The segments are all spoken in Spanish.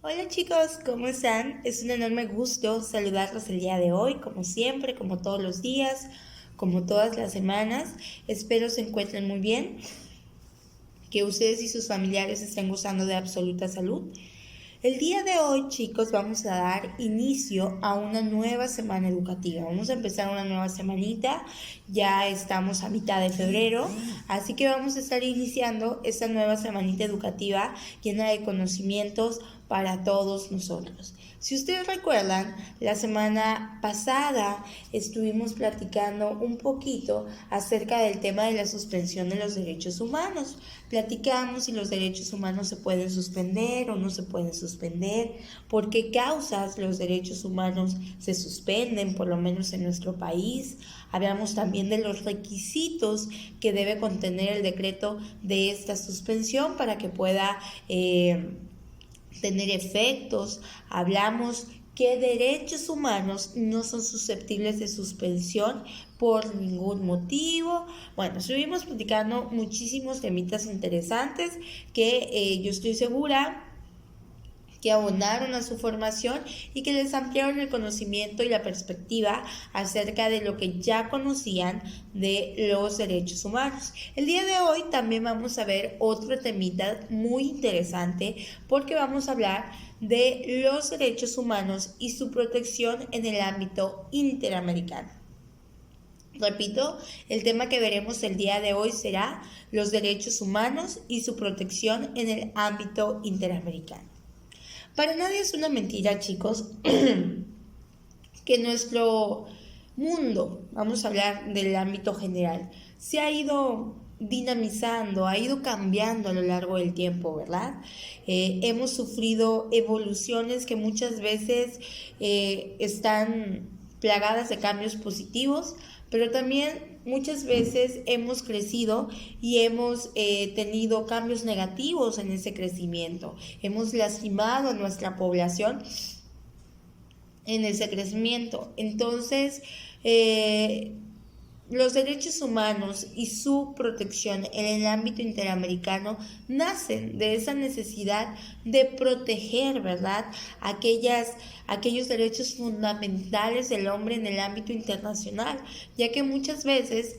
Hola chicos, ¿cómo están? Es un enorme gusto saludarlos el día de hoy, como siempre, como todos los días, como todas las semanas. Espero se encuentren muy bien, que ustedes y sus familiares estén gozando de absoluta salud. El día de hoy, chicos, vamos a dar inicio a una nueva semana educativa. Vamos a empezar una nueva semanita. Ya estamos a mitad de febrero, así que vamos a estar iniciando esta nueva semanita educativa llena de conocimientos para todos nosotros. Si ustedes recuerdan, la semana pasada estuvimos platicando un poquito acerca del tema de la suspensión de los derechos humanos. Platicamos si los derechos humanos se pueden suspender o no se pueden suspender, por qué causas los derechos humanos se suspenden, por lo menos en nuestro país. Hablamos también de los requisitos que debe contener el decreto de esta suspensión para que pueda tener efectos. Hablamos que derechos humanos no son susceptibles de suspensión por ningún motivo. Bueno, estuvimos platicando muchísimos temitas interesantes que yo estoy segura que abonaron a su formación y que les ampliaron el conocimiento y la perspectiva acerca de lo que ya conocían de los derechos humanos. El día de hoy también vamos a ver otro temita muy interesante porque vamos a hablar de los derechos humanos y su protección en el ámbito interamericano. Repito, el tema que veremos el día de hoy será los derechos humanos y su protección en el ámbito interamericano. Para nadie es una mentira, chicos, que nuestro mundo, vamos a hablar del ámbito general, se ha ido dinamizando, ha ido cambiando a lo largo del tiempo, ¿verdad? Hemos sufrido evoluciones que muchas veces están plagadas de cambios positivos, pero también muchas veces hemos crecido y hemos tenido cambios negativos en ese crecimiento. Hemos lastimado a nuestra población en ese crecimiento. Entonces, los derechos humanos y su protección en el ámbito interamericano nacen de esa necesidad de proteger, ¿verdad?, aquellos derechos fundamentales del hombre en el ámbito internacional, ya que muchas veces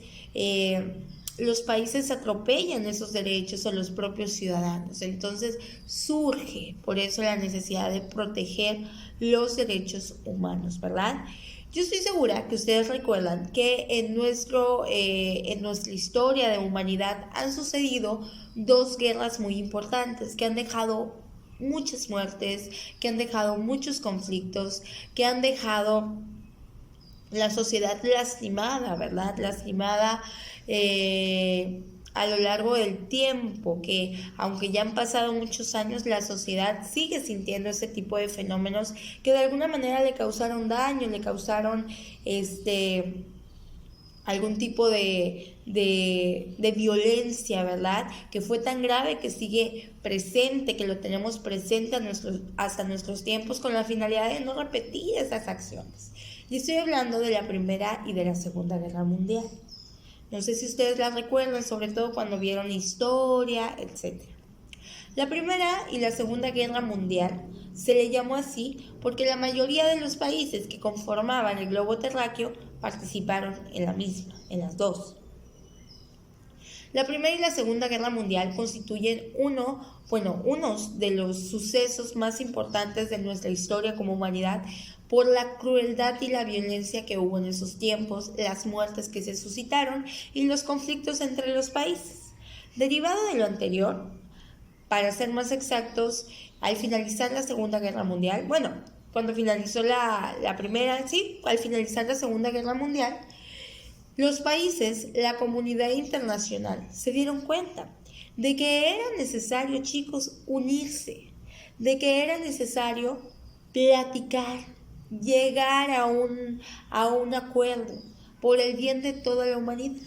los países atropellan esos derechos a los propios ciudadanos. Entonces surge por eso la necesidad de proteger los derechos humanos, ¿verdad? Yo estoy segura que ustedes recuerdan que en nuestra historia de humanidad han sucedido dos guerras muy importantes que han dejado muchas muertes, que han dejado muchos conflictos, que han dejado la sociedad lastimada, ¿verdad? Lastimada a lo largo del tiempo, que aunque ya han pasado muchos años, la sociedad sigue sintiendo ese tipo de fenómenos que de alguna manera le causaron daño, le causaron algún tipo de violencia, ¿verdad? Que fue tan grave que sigue presente, que lo tenemos presente hasta nuestros tiempos con la finalidad de no repetir esas acciones. Y estoy hablando de la Primera y de la Segunda Guerra Mundial. No sé si ustedes la recuerdan, sobre todo cuando vieron historia, etc. La Primera y la Segunda Guerra Mundial se le llamó así porque la mayoría de los países que conformaban el globo terráqueo participaron en la misma, en las dos. La Primera y la Segunda Guerra Mundial constituyen unos de los sucesos más importantes de nuestra historia como humanidad por la crueldad y la violencia que hubo en esos tiempos, las muertes que se suscitaron y los conflictos entre los países. Derivado de lo anterior, para ser más exactos, al finalizar la Segunda Guerra Mundial, cuando finalizó la primera, sí, al finalizar la Segunda Guerra Mundial, los países, la comunidad internacional, se dieron cuenta de que era necesario, chicos, unirse, de que era necesario platicar, llegar a un acuerdo por el bien de toda la humanidad,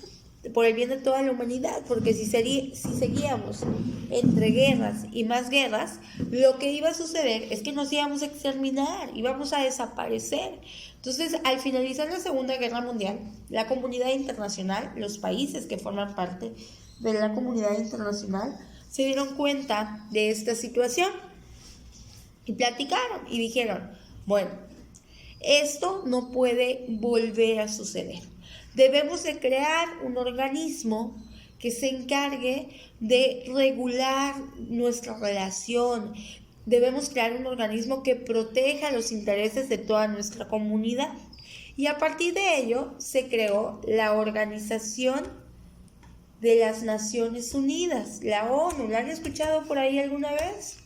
porque si seguíamos entre guerras y más guerras, lo que iba a suceder es que nos íbamos a exterminar, íbamos a desaparecer. Entonces, al finalizar la Segunda Guerra Mundial, la comunidad internacional, los países que forman parte de la comunidad internacional, se dieron cuenta de esta situación Y platicaron y dijeron, bueno, esto no puede volver a suceder. Debemos de crear un organismo que se encargue de regular nuestra relación. Debemos crear un organismo que proteja los intereses de toda nuestra comunidad. Y a partir de ello se creó la Organización de las Naciones Unidas, la ONU. ¿La han escuchado por ahí alguna vez?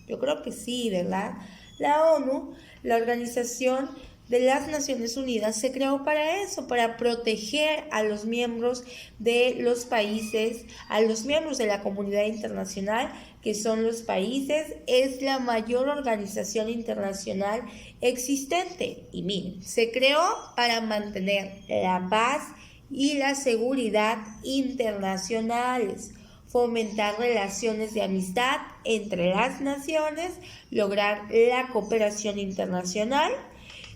Yo creo que sí, ¿verdad? La ONU, la Organización de las Naciones Unidas, se creó para eso, para proteger a los miembros de los países, a los miembros de la comunidad internacional, que son los países. Es la mayor organización internacional existente. Y miren, se creó para mantener la paz y la seguridad internacionales, fomentar relaciones de amistad entre las naciones, lograr la cooperación internacional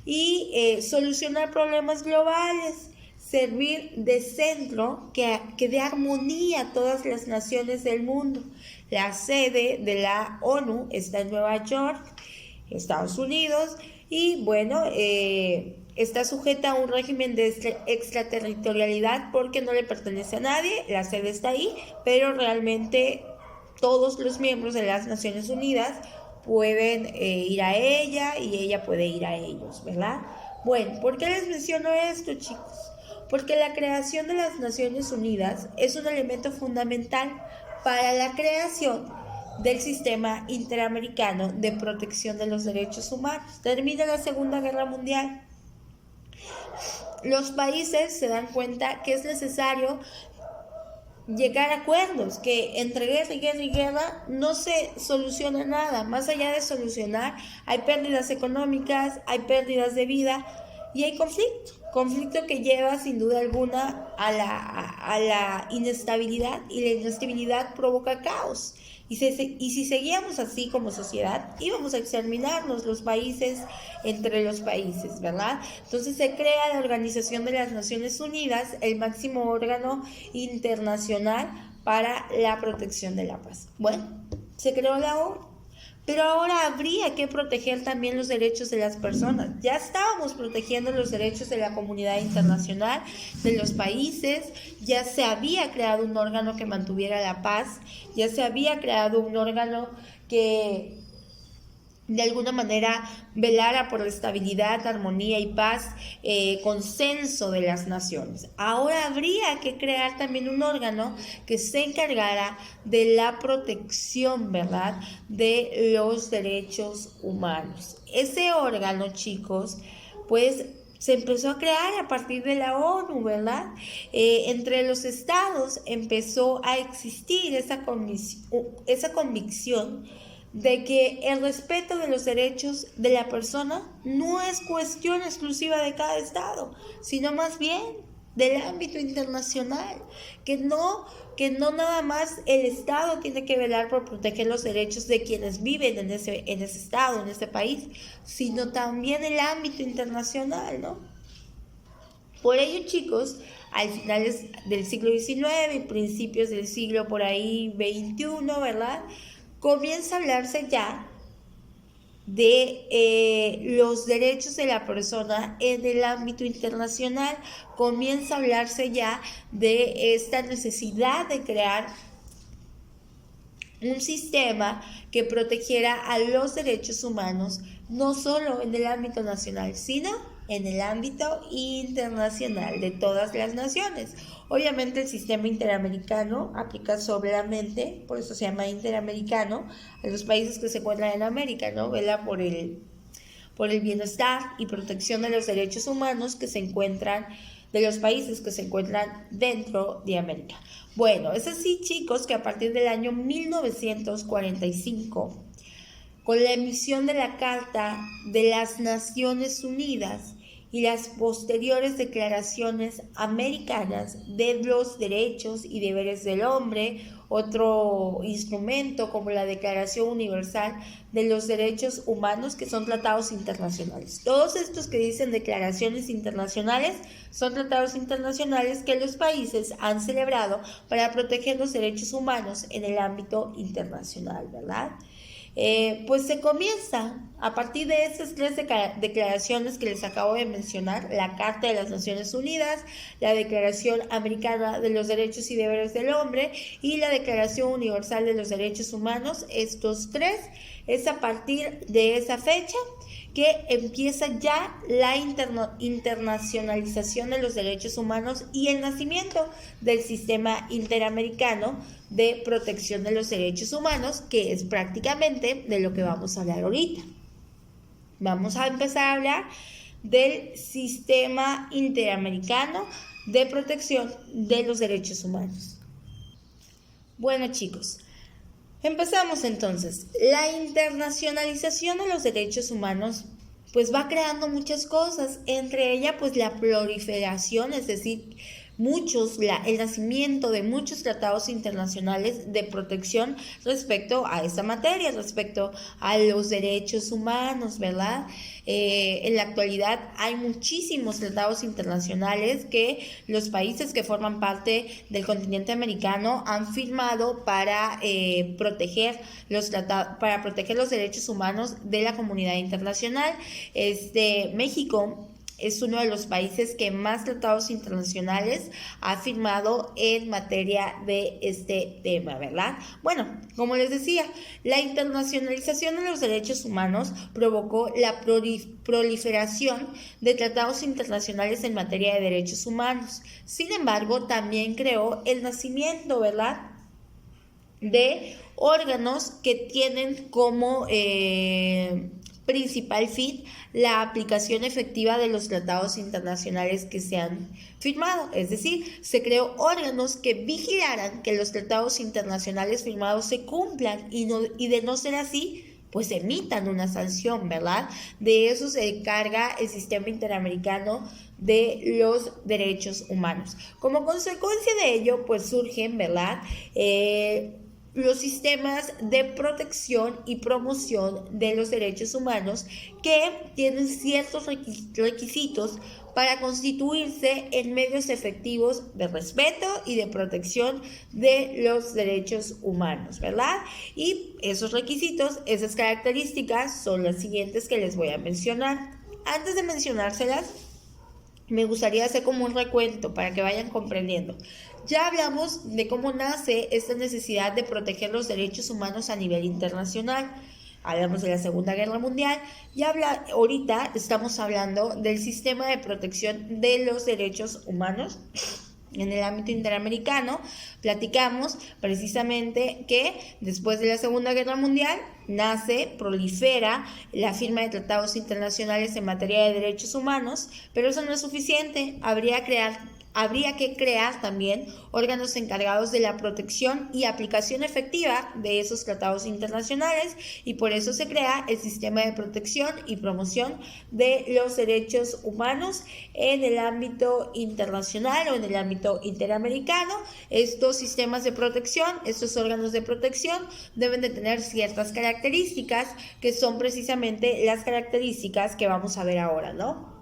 y solucionar problemas globales, servir de centro que dé armonía a todas las naciones del mundo. La sede de la ONU está en Nueva York, Estados Unidos, y bueno, está sujeta a un régimen de extraterritorialidad porque no le pertenece a nadie. La sede está ahí, pero realmente todos los miembros de las Naciones Unidas pueden ir a ella y ella puede ir a ellos, ¿verdad? Bueno, ¿por qué les menciono esto, chicos? Porque la creación de las Naciones Unidas es un elemento fundamental para la creación del sistema interamericano de protección de los derechos humanos. Termina la Segunda Guerra Mundial. Los países se dan cuenta que es necesario llegar a acuerdos, que entre guerra y guerra y guerra no se soluciona nada. Más allá de solucionar, hay pérdidas económicas, hay pérdidas de vida y hay conflicto que lleva sin duda alguna a la inestabilidad, y la inestabilidad provoca caos. Y si seguíamos así como sociedad, íbamos a exterminarnos los países entre los países, ¿verdad? Entonces se crea la Organización de las Naciones Unidas, el máximo órgano internacional para la protección de la paz. Bueno, se creó la ONU. Pero ahora habría que proteger también los derechos de las personas. Ya estábamos protegiendo los derechos de la comunidad internacional, de los países. Ya se había creado un órgano que mantuviera la paz. Ya se había creado un órgano que de alguna manera velara por la estabilidad, armonía y paz, consenso de las naciones. Ahora habría que crear también un órgano que se encargara de la protección, ¿verdad?, de los derechos humanos. Ese órgano, chicos, pues se empezó a crear a partir de la ONU, ¿verdad? Entre los estados empezó a existir esa convicción de que el respeto de los derechos de la persona no es cuestión exclusiva de cada estado, sino más bien del ámbito internacional, que no nada más el estado tiene que velar por proteger los derechos de quienes viven en ese estado, en ese país, sino también el ámbito internacional, ¿no? Por ello, chicos, al finales del siglo XIX y principios del siglo por ahí XXI, ¿verdad?, comienza a hablarse ya de los derechos de la persona en el ámbito internacional. Comienza a hablarse ya de esta necesidad de crear un sistema que protegiera a los derechos humanos, no solo en el ámbito nacional, sino en el ámbito internacional de todas las naciones. Obviamente el sistema interamericano aplica solamente, por eso se llama interamericano, a los países que se encuentran en América, ¿no? Vela por el bienestar y protección de los derechos humanos que se encuentran, de los países que se encuentran dentro de América. Bueno, es así, chicos, que a partir del año 1945, con la emisión de la Carta de las Naciones Unidas y las posteriores declaraciones americanas de los derechos y deberes del hombre, otro instrumento como la Declaración Universal de los Derechos Humanos, que son tratados internacionales. Todos estos que dicen declaraciones internacionales son tratados internacionales que los países han celebrado para proteger los derechos humanos en el ámbito internacional, ¿verdad? pues se comienza a partir de esas tres declaraciones que les acabo de mencionar: la Carta de las Naciones Unidas, la Declaración Americana de los Derechos y Deberes del Hombre y la Declaración Universal de los Derechos Humanos. Estos tres, es a partir de esa fecha que empieza ya la internacionalización de los derechos humanos y el nacimiento del Sistema Interamericano de Protección de los Derechos Humanos, que es prácticamente de lo que vamos a hablar ahorita. Vamos a empezar a hablar del Sistema Interamericano de Protección de los Derechos Humanos. Bueno, chicos, empezamos entonces. La internacionalización de los derechos humanos pues va creando muchas cosas, entre ellas pues la proliferación, es decir, el nacimiento de muchos tratados internacionales de protección respecto a esta materia, respecto a los derechos humanos, ¿verdad? En la actualidad hay muchísimos tratados internacionales que los países que forman parte del continente americano han firmado para proteger los derechos humanos de la comunidad internacional. México es uno de los países que más tratados internacionales ha firmado en materia de este tema, ¿verdad? Bueno, como les decía, la internacionalización de los derechos humanos provocó la proliferación de tratados internacionales en materia de derechos humanos. Sin embargo, también creó el nacimiento, ¿verdad?, de órganos que tienen como principal fin la aplicación efectiva de los tratados internacionales que se han firmado. Es decir, se creó órganos que vigilaran que los tratados internacionales firmados se cumplan y de no ser así, pues emitan una sanción, ¿verdad? De eso se encarga el Sistema Interamericano de los Derechos Humanos. Como consecuencia de ello, pues surgen, ¿verdad?, los sistemas de protección y promoción de los derechos humanos, que tienen ciertos requisitos para constituirse en medios efectivos de respeto y de protección de los derechos humanos, ¿verdad? Y esos requisitos, esas características son las siguientes que les voy a mencionar. Antes de mencionárselas, me gustaría hacer como un recuento para que vayan comprendiendo. Ya hablamos de cómo nace esta necesidad de proteger los derechos humanos a nivel internacional. Hablamos de la Segunda Guerra Mundial. Ahorita estamos hablando del sistema de protección de los derechos humanos en el ámbito interamericano. Platicamos precisamente que después de la Segunda Guerra Mundial prolifera la firma de tratados internacionales en materia de derechos humanos, pero eso no es suficiente. Habría que crear también órganos encargados de la protección y aplicación efectiva de esos tratados internacionales, y por eso se crea el Sistema de Protección y Promoción de los Derechos Humanos en el ámbito internacional o en el ámbito interamericano. Estos sistemas de protección, estos órganos de protección deben de tener ciertas características, que son precisamente las características que vamos a ver ahora, ¿no?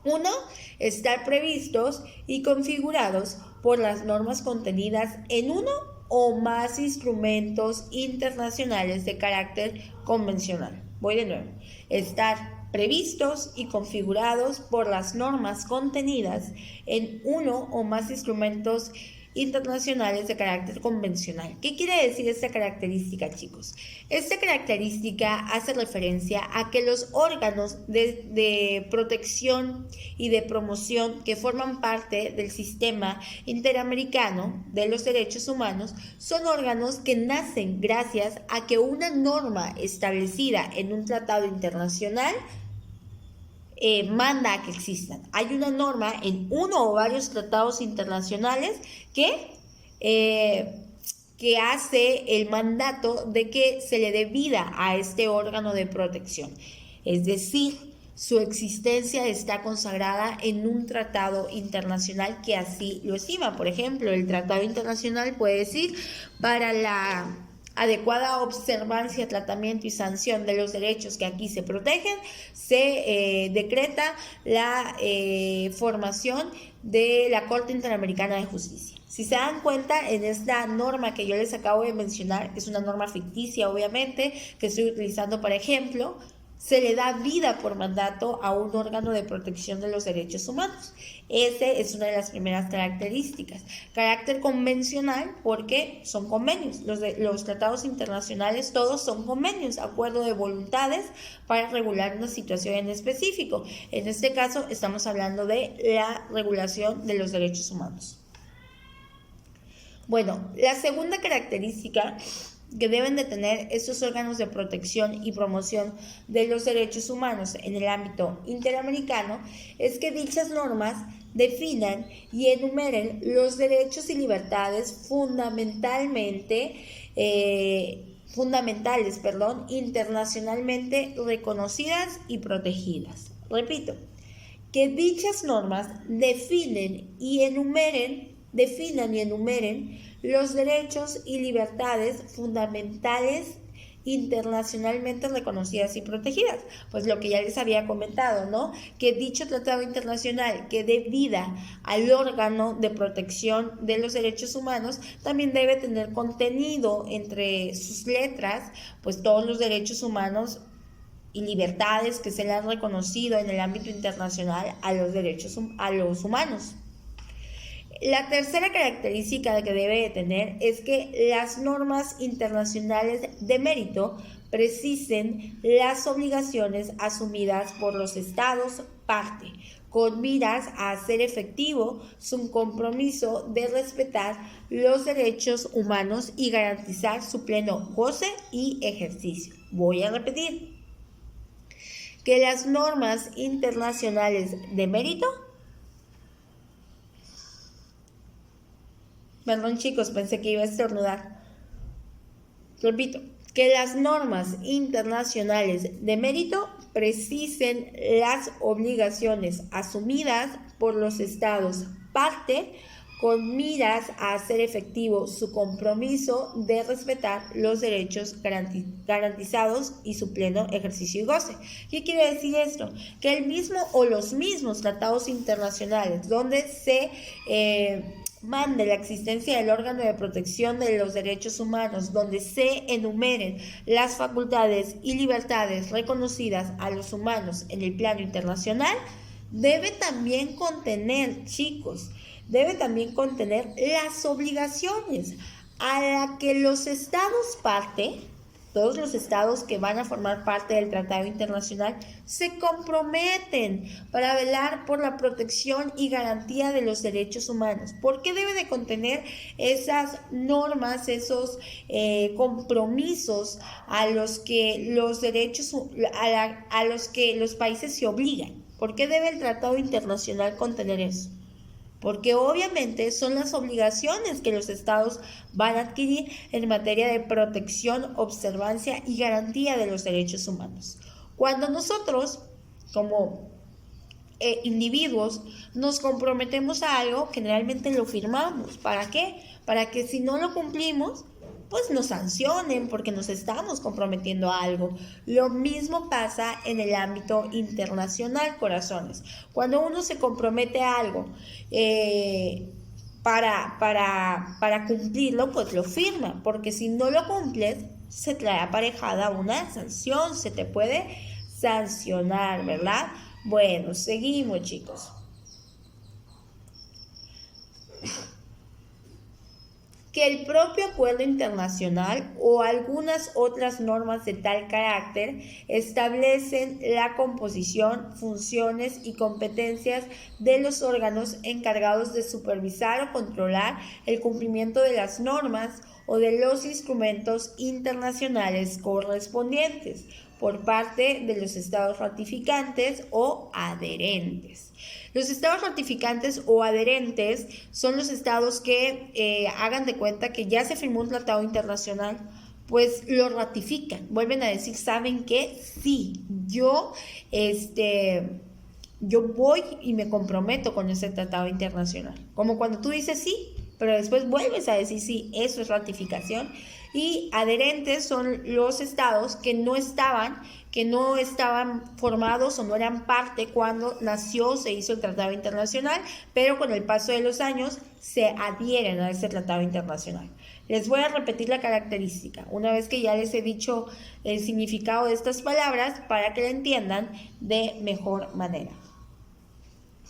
1. Estar previstos y configurados por las normas contenidas en uno o más instrumentos internacionales de carácter convencional. Voy de nuevo. Estar previstos y configurados por las normas contenidas en uno o más instrumentos internacionales de carácter convencional. ¿Qué quiere decir esta característica, chicos? Esta característica hace referencia a que los órganos de protección y de promoción que forman parte del Sistema Interamericano de los Derechos Humanos son órganos que nacen gracias a que una norma establecida en un tratado internacional manda a que existan. Hay una norma en uno o varios tratados internacionales que hace el mandato de que se le dé vida a este órgano de protección. Es decir, su existencia está consagrada en un tratado internacional que así lo estima. Por ejemplo, el tratado internacional puede decir: para la adecuada observancia, tratamiento y sanción de los derechos que aquí se protegen, se decreta la formación de la Corte Interamericana de Justicia. Si se dan cuenta, en esta norma que yo les acabo de mencionar, es una norma ficticia, obviamente, que estoy utilizando para ejemplo, se le da vida por mandato a un órgano de protección de los derechos humanos. Esa es una de las primeras características. Carácter convencional porque son convenios. Los tratados internacionales todos son convenios, acuerdo de voluntades para regular una situación en específico. En este caso estamos hablando de la regulación de los derechos humanos. Bueno, la segunda característica que deben de tener estos órganos de protección y promoción de los derechos humanos en el ámbito interamericano es que dichas normas definan y enumeren los derechos y libertades fundamentales, internacionalmente reconocidas y protegidas. Repito, que dichas normas definan y enumeren los derechos y libertades fundamentales internacionalmente reconocidas y protegidas. Pues lo que ya les había comentado, ¿no? Que dicho tratado internacional que dé vida al órgano de protección de los derechos humanos también debe tener contenido entre sus letras, pues todos los derechos humanos y libertades que se le han reconocido en el ámbito internacional a los humanos. La tercera característica que debe de tener es que las normas internacionales de mérito precisen las obligaciones asumidas por los estados parte, con miras a hacer efectivo su compromiso de respetar los derechos humanos y garantizar su pleno goce y ejercicio. Voy a repetir, que las normas internacionales de mérito, perdón chicos, pensé que iba a estornudar. Repito, que las normas internacionales de mérito precisen las obligaciones asumidas por los estados parte con miras a hacer efectivo su compromiso de respetar los derechos garantizados y su pleno ejercicio y goce. ¿Qué quiere decir esto? Que el mismo o los mismos tratados internacionales donde se mande la existencia del órgano de protección de los derechos humanos, donde se enumeren las facultades y libertades reconocidas a los humanos en el plano internacional, debe también contener, chicos, las obligaciones a las que los estados parte, todos los estados que van a formar parte del tratado internacional, se comprometen para velar por la protección y garantía de los derechos humanos. ¿Por qué debe de contener esas normas, esos compromisos a los que los países se obligan? ¿Por qué debe el tratado internacional contener eso? Porque obviamente son las obligaciones que los estados van a adquirir en materia de protección, observancia y garantía de los derechos humanos. Cuando nosotros, como individuos, nos comprometemos a algo, generalmente lo firmamos. ¿Para qué? Para que si no lo cumplimos, pues nos sancionen porque nos estamos comprometiendo a algo. Lo mismo pasa en el ámbito internacional, corazones. Cuando uno se compromete a algo para cumplirlo, pues lo firma, porque si no lo cumples, se trae aparejada una sanción, se te puede sancionar, ¿verdad? Bueno, seguimos, chicos. Que el propio acuerdo internacional o algunas otras normas de tal carácter establecen la composición, funciones y competencias de los órganos encargados de supervisar o controlar el cumplimiento de las normas o de los instrumentos internacionales correspondientes por parte de los estados ratificantes o adherentes. Los estados ratificantes o adherentes son los estados que hagan de cuenta que ya se firmó un tratado internacional, pues lo ratifican, vuelven a decir, ¿saben qué? Sí, yo voy y me comprometo con ese tratado internacional. Como cuando tú dices sí, pero después vuelves a decir sí, eso es ratificación. y adherentes son los estados que no estaban formados o no eran parte cuando se hizo el tratado internacional, pero con el paso de los años se adhieren a ese tratado internacional. Les voy a repetir la característica, una vez que ya les he dicho el significado de estas palabras para que la entiendan de mejor manera.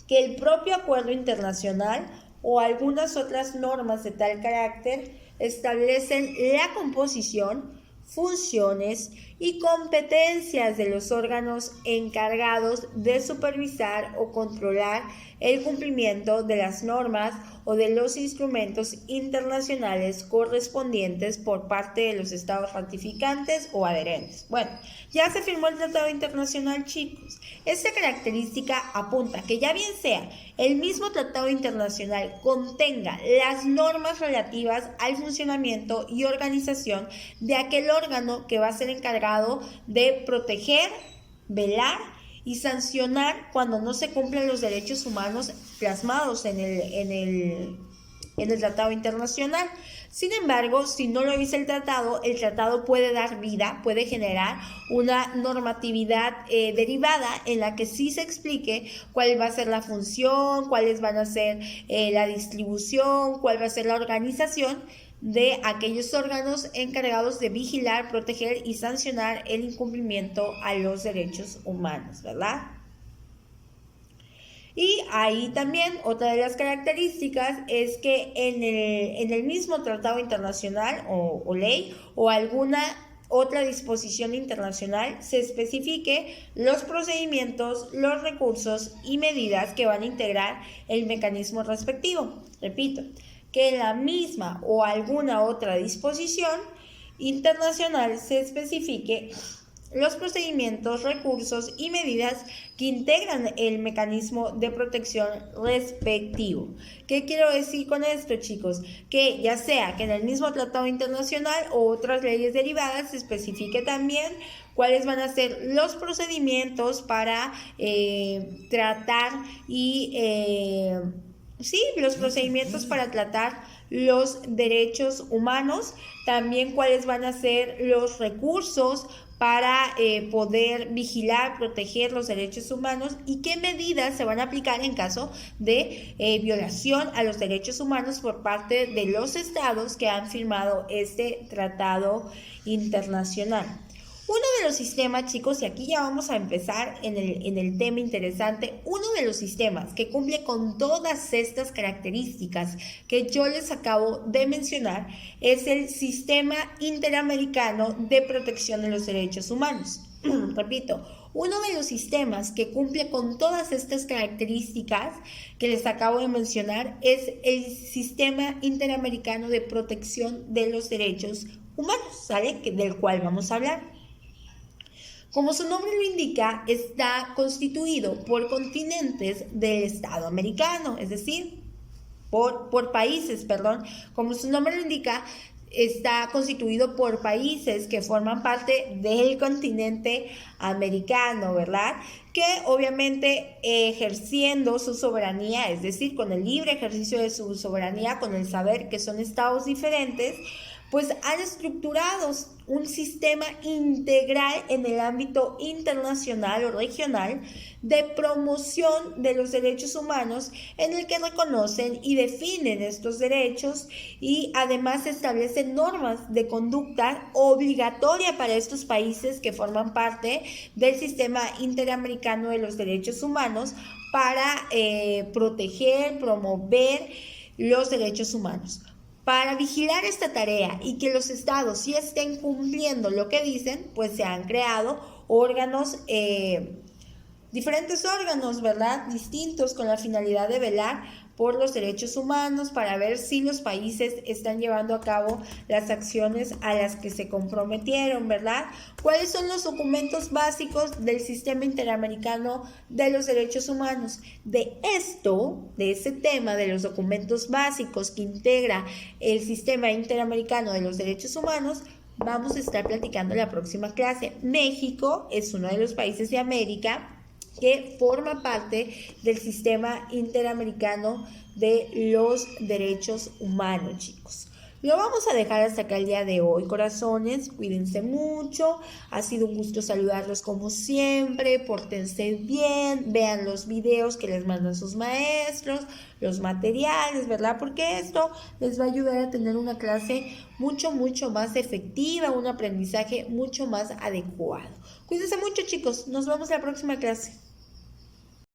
Que el propio acuerdo internacional o algunas otras normas de tal carácter establecen la composición, funciones y competencias de los órganos encargados de supervisar o controlar el cumplimiento de las normas o de los instrumentos internacionales correspondientes por parte de los estados ratificantes o adherentes. Bueno, ya se firmó el Tratado Internacional, chicos. Esta característica apunta que ya bien sea el mismo Tratado Internacional contenga las normas relativas al funcionamiento y organización de aquel órgano que va a ser encargado de proteger, velar y sancionar cuando no se cumplen los derechos humanos plasmados en el Tratado Internacional. Sin embargo, si no lo dice el tratado puede dar vida, puede generar una normatividad derivada en la que sí se explique cuál va a ser la función, cuáles van a ser la distribución, cuál va a ser la organización de aquellos órganos encargados de vigilar, proteger y sancionar el incumplimiento a los derechos humanos, ¿verdad? Y ahí también otra de las características es que en el mismo tratado internacional o ley o alguna otra disposición internacional se especifique los procedimientos, los recursos y medidas que van a integrar el mecanismo respectivo. Repito, que en la misma o alguna otra disposición internacional se especifique los procedimientos, recursos y medidas que integran el mecanismo de protección respectivo. ¿Qué quiero decir con esto, chicos? Que ya sea que en el mismo tratado internacional o otras leyes derivadas se especifique también cuáles van a ser los procedimientos para tratar los procedimientos para tratar los derechos humanos, también cuáles van a ser los recursos para poder vigilar, proteger los derechos humanos y qué medidas se van a aplicar en caso de violación a los derechos humanos por parte de los estados que han firmado este tratado internacional. Uno de los sistemas, chicos, y aquí ya vamos a empezar en el tema interesante, uno de los sistemas que cumple con todas estas características que yo les acabo de mencionar es el Sistema Interamericano de Protección de los Derechos Humanos. Repito, uno de los sistemas que cumple con todas estas características que les acabo de mencionar es el Sistema Interamericano de Protección de los Derechos Humanos, ¿sale? Del cual vamos a hablar. Como su nombre lo indica, está constituido por continentes del Estado americano, es decir, por países, perdón. Como su nombre lo indica, está constituido por países que forman parte del continente americano, ¿verdad? Que obviamente ejerciendo su soberanía, es decir, con el libre ejercicio de su soberanía, con el saber que son estados diferentes, pues han estructurado un sistema integral en el ámbito internacional o regional de promoción de los derechos humanos en el que reconocen y definen estos derechos y además establecen normas de conducta obligatoria para estos países que forman parte del Sistema Interamericano de los Derechos Humanos para proteger, promover los derechos humanos. Para vigilar esta tarea y que los estados sí estén cumpliendo lo que dicen, pues se han creado órganos, diferentes órganos, ¿verdad? Distintos con la finalidad de velar por los derechos humanos para ver si los países están llevando a cabo las acciones a las que se comprometieron, ¿verdad? ¿Cuáles son los documentos básicos del Sistema Interamericano de los Derechos Humanos? De ese tema de los documentos básicos que integra el Sistema Interamericano de los Derechos Humanos, vamos a estar platicando en la próxima clase. México es uno de los países de América que forma parte del Sistema Interamericano de los Derechos Humanos, chicos. Lo vamos a dejar hasta acá el día de hoy, corazones. Cuídense mucho. Ha sido un gusto saludarlos como siempre. Pórtense bien. Vean los videos que les mandan sus maestros, los materiales, ¿verdad? Porque esto les va a ayudar a tener una clase mucho más efectiva, un aprendizaje mucho más adecuado. Cuídense mucho, chicos. Nos vemos en la próxima clase.